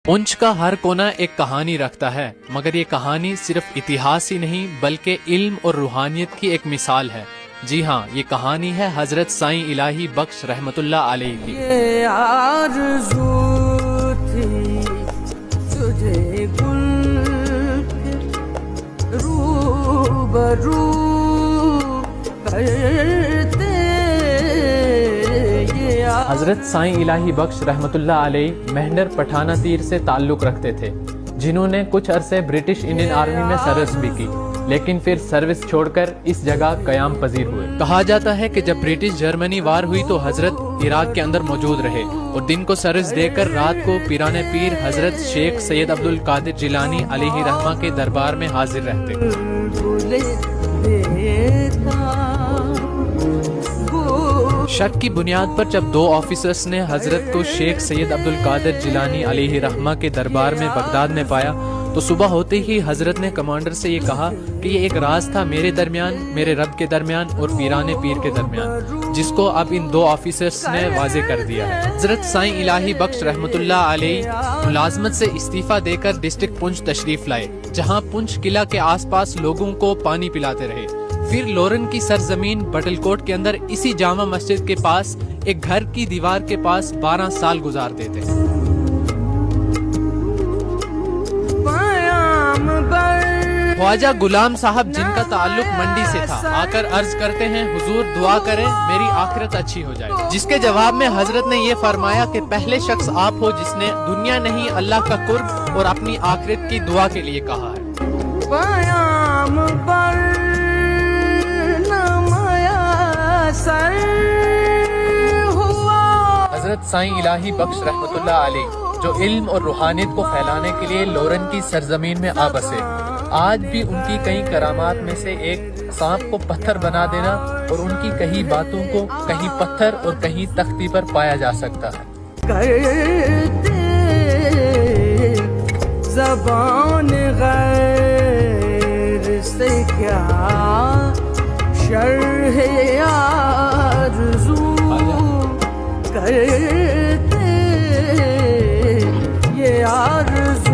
پونچھ کا ہر کونا ایک کہانی رکھتا ہے، مگر یہ کہانی صرف اتہاس ہی نہیں بلکہ علم اور روحانیت کی ایک مثال ہے۔ جی ہاں، یہ کہانی ہے حضرت سائیں الہی بخش رحمت اللہ علیہ کی۔ یہ آرزو تھی تجھے گل کے روبرو کرتے۔ حضرت سائیں الہی بخش رحمت اللہ علیہ مہنڈر پٹھانہ تیر سے تعلق رکھتے تھے، جنہوں نے کچھ عرصے برٹش انڈین آرمی میں سروس بھی کی، لیکن پھر سروس چھوڑ کر اس جگہ قیام پذیر ہوئے۔ کہا جاتا ہے کہ جب برٹش جرمنی وار ہوئی تو حضرت عراق کے اندر موجود رہے اور دن کو سروس دے کر رات کو پیران پیر حضرت شیخ سید عبد القادر جیلانی علیہ رحمہ کے دربار میں حاضر رہتے۔ شک کی بنیاد پر جب دو آفیسرز نے حضرت کو شیخ سید عبد القادر جیلانی علیہ رحمہ کے دربار میں بغداد میں پایا تو صبح ہوتے ہی حضرت نے کمانڈر سے یہ کہا کہ یہ ایک راز تھا میرے درمیان، میرے رب کے درمیان اور پیران پیر کے درمیان، جس کو اب ان دو آفیسرز نے واضح کر دیا ہے۔ حضرت سائیں الہی بخش رحمت اللہ علیہ ملازمت سے استعفیٰ دے کر ڈسٹرکٹ پونچھ تشریف لائے، جہاں پونچھ قلعہ کے آس پاس لوگوں کو پانی پلاتے رہے۔ پھر لورن کی سرزمین بٹل کوٹ کے اندر اسی جامع مسجد کے پاس ایک گھر کی دیوار کے پاس 12 سال گزارتے تھے۔ خواجہ غلام صاحب جن کا تعلق منڈی سے تھا آ کر عرض کرتے ہیں حضور دعا کریں میری آخرت اچھی ہو جائے، جس کے جواب میں حضرت نے یہ فرمایا کہ پہلے شخص آپ ہو جس نے دنیا نہیں اللہ کا قرب اور اپنی آخرت کی دعا کے لیے کہا ہے۔ حضرت سائیں الہی بخش رحمت اللہ علیہ جو علم اور روحانیت کو پھیلانے کے لیے لورن کی سرزمین میں آ بسے، آج بھی ان کی کئی کرامات میں سے ایک سانپ کو پتھر بنا دینا اور ان کی کئی باتوں کو کہیں پتھر اور کہیں تختی پر پایا جا سکتا ہے۔ زبان غیر سے کیا شرح آرزو کرتے، یہ آرزو